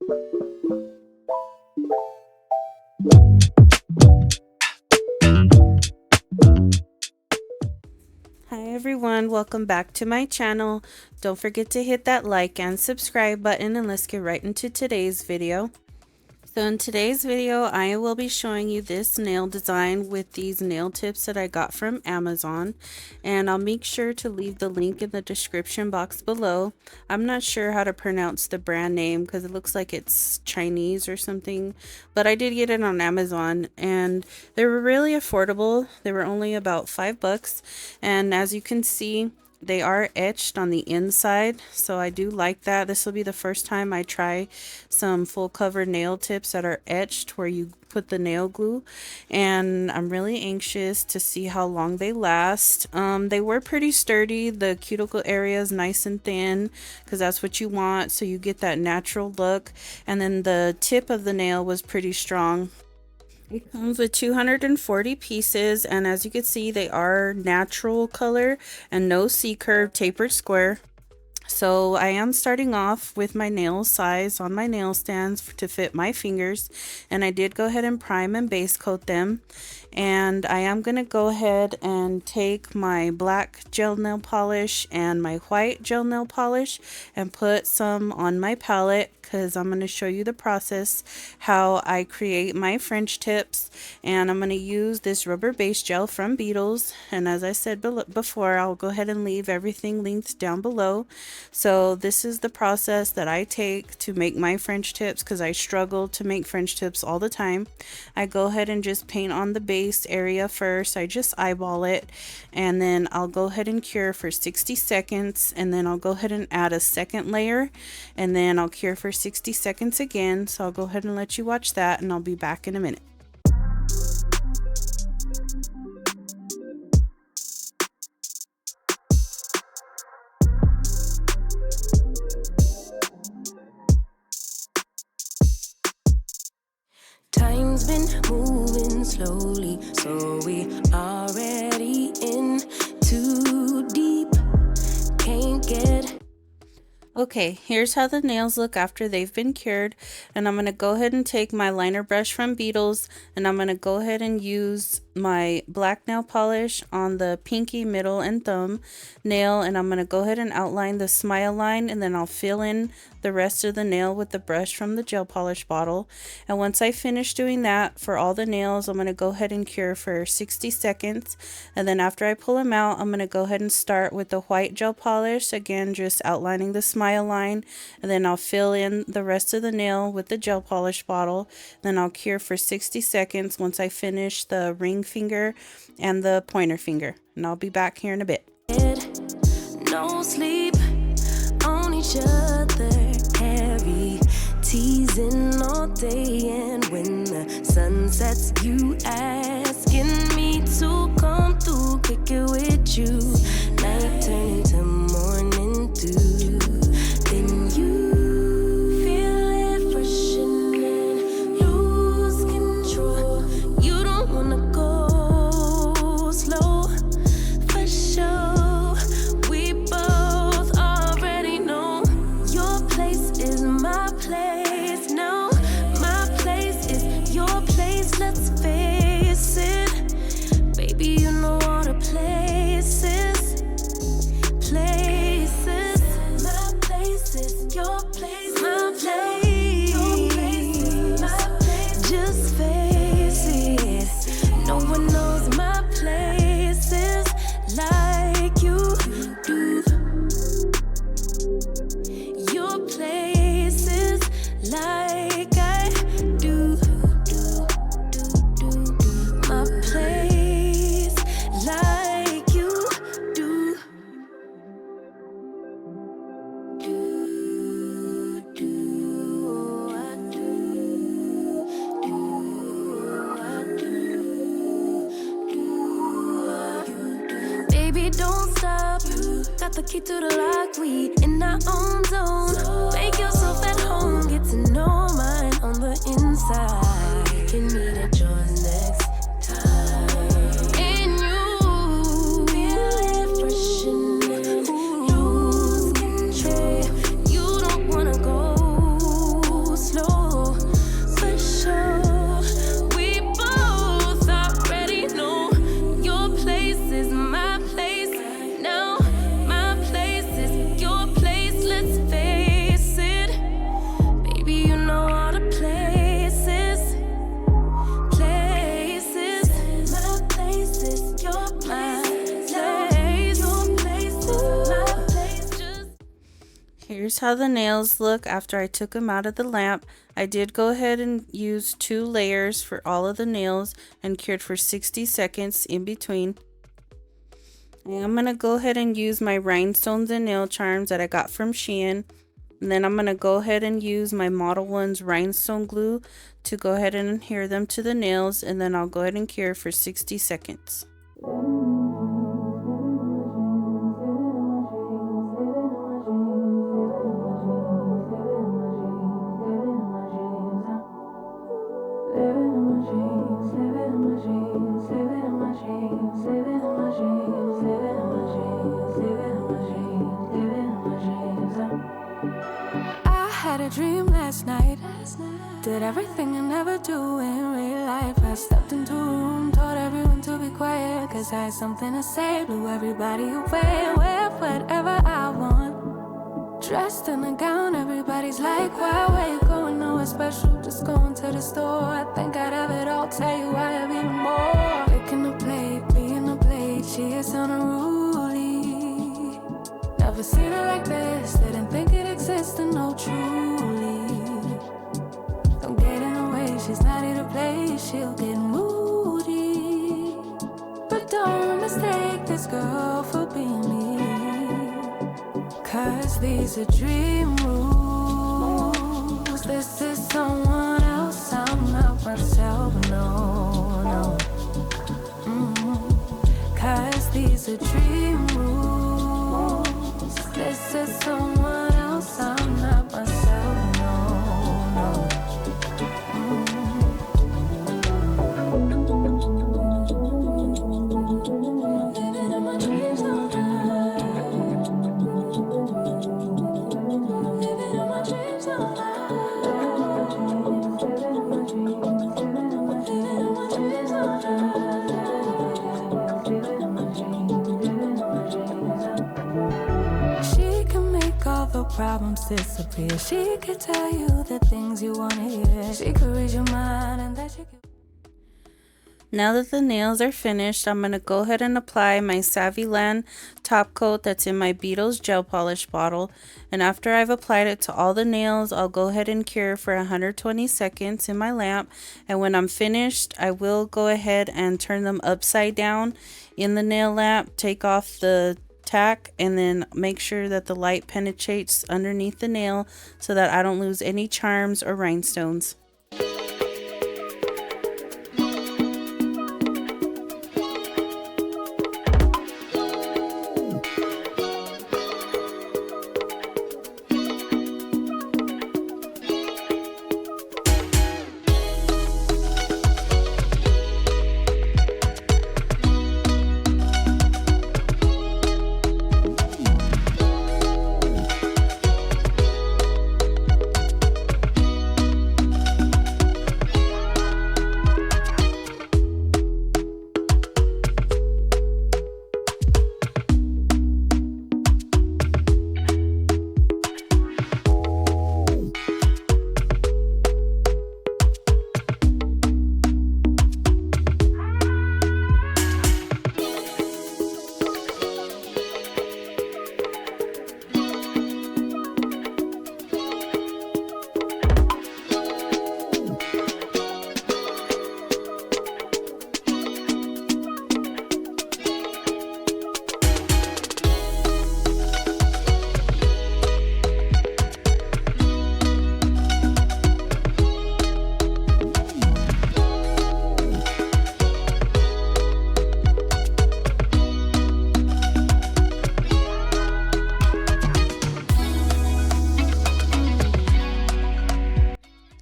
Hi everyone, welcome back to my channel. Don't forget to hit that like and subscribe button, and let's get right into today's video. So in today's video, I will be showing you this nail design with these nail tips that I got from Amazon, and I'll make sure to leave the link in the description box below. I'm not sure how to pronounce the brand name because it looks like it's Chinese or something, but I did get it on Amazon and they were really affordable. They were only about $5, and as you can see, they are etched on the inside, so I do like that. This will be the first time I try some full cover nail tips that are etched where you put the nail glue, and I'm really anxious to see how long they last. They were pretty sturdy. The cuticle area is nice and thin because that's what you want, so you get that natural look, and then the tip of the nail was pretty strong. It comes with 240 pieces, and as you can see, they are natural color and no C-curve, tapered square. So I am starting off with my nail size on my nail stands to fit my fingers, and I did go ahead and prime and base coat them. And I am going to go ahead and take my black gel nail polish and my white gel nail polish and put some on my palette, because I'm going to show you the process how I create my French tips. And I'm going to use this rubber base gel from Beetles, and as I said before, I'll go ahead and leave everything linked down below. So this is the process that I take to make my French tips, because I struggle to make French tips all the time. I go ahead and just paint on the base area first. I just eyeball it, and then I'll go ahead and cure for 60 seconds, and then I'll go ahead and add a second layer, and then I'll cure for 60 seconds again. So I'll go ahead and let you watch that, and I'll be back in a minute. Time's been moving slowly, so we already in too deep. Can't get. Okay, here's how the nails look after they've been cured, and I'm going to go ahead and take my liner brush from Beetles, and I'm going to go ahead and use my black nail polish on the pinky, middle, and thumb nail, and I'm going to go ahead and outline the smile line, and then I'll fill in the rest of the nail with the brush from the gel polish bottle. And once I finish doing that for all the nails, I'm going to go ahead and cure for 60 seconds, and then after I pull them out, I'm going to go ahead and start with the white gel polish, again just outlining the smile line, and then I'll fill in the rest of the nail with the gel polish bottle. Then I'll cure for 60 seconds once I finish the ring finger and the pointer finger, and I'll be back here in a bit. No sleep on each other, heavy teasing all day, and when the sun sets, you asking me to come through, kick it with you. Night turn to morning dew, then you feel it freshen and lose control. You don't wanna go slow, for sure. We both already know your place is my place now. My place is your place, let's face it. Baby, you know all the places. Places. My place is your place. My place. Your place is my place. Just face it. No one knows my places like you do. Your places like I do. My place like you do. Baby, don't stop. Got the key to the lock. We in our own zone. Make yourself at home. Get to know mine on the inside. Can meet at yours next time. And you feel it freshen and lose control. You don't wanna go slow. Here's how the nails look after I took them out of the lamp. I did go ahead and use 2 layers for all of the nails and cured for 60 seconds in between. And I'm going to go ahead and use my rhinestones and nail charms that I got from Shein. And then I'm going to go ahead and use my Modelones rhinestone glue to go ahead and adhere them to the nails. And then I'll go ahead and cure for 60 seconds. Had a dream last night. Did everything I never do in real life. I stepped into a room, told everyone to be quiet, cause I had something to say. Blew everybody away, wear whatever I want. Dressed in a gown, everybody's like, why, where you going? Nowhere special, just going to the store. I think I'd have it all, tell you I have even more. Picking a plate, being a plate, she is unruly. Never seen her like this, didn't think it existed, no truly. Don't get in her way, she's not here to play, she'll get moody. But don't mistake this girl for being me, cause these are dream rules. This is someone else, I'm not myself, no. Cause these are dream rules. This is someone else, I'm not myself, no. Living in my dreams all night. Living in my dreams all night. Living in my dreams all night. All the problems disappear. She could tell you the things you want to hear. She could read your mind and that you could... Now that the nails are finished, I'm going to go ahead and apply my Saviland top coat that's in my Beetles gel polish bottle. And after I've applied it to all the nails, I'll go ahead and cure for 120 seconds in my lamp. And when I'm finished, I will go ahead and turn them upside down in the nail lamp, take off the tack, and then make sure that the light penetrates underneath the nail so that I don't lose any charms or rhinestones.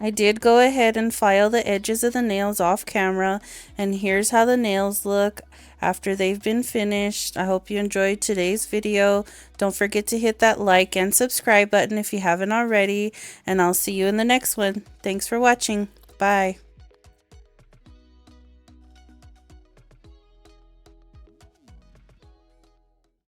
I did go ahead and file the edges of the nails off camera, and here's how the nails look after they've been finished. I hope you enjoyed today's video. Don't forget to hit that like and subscribe button if you haven't already, and I'll see you in the next one. Thanks for watching. Bye.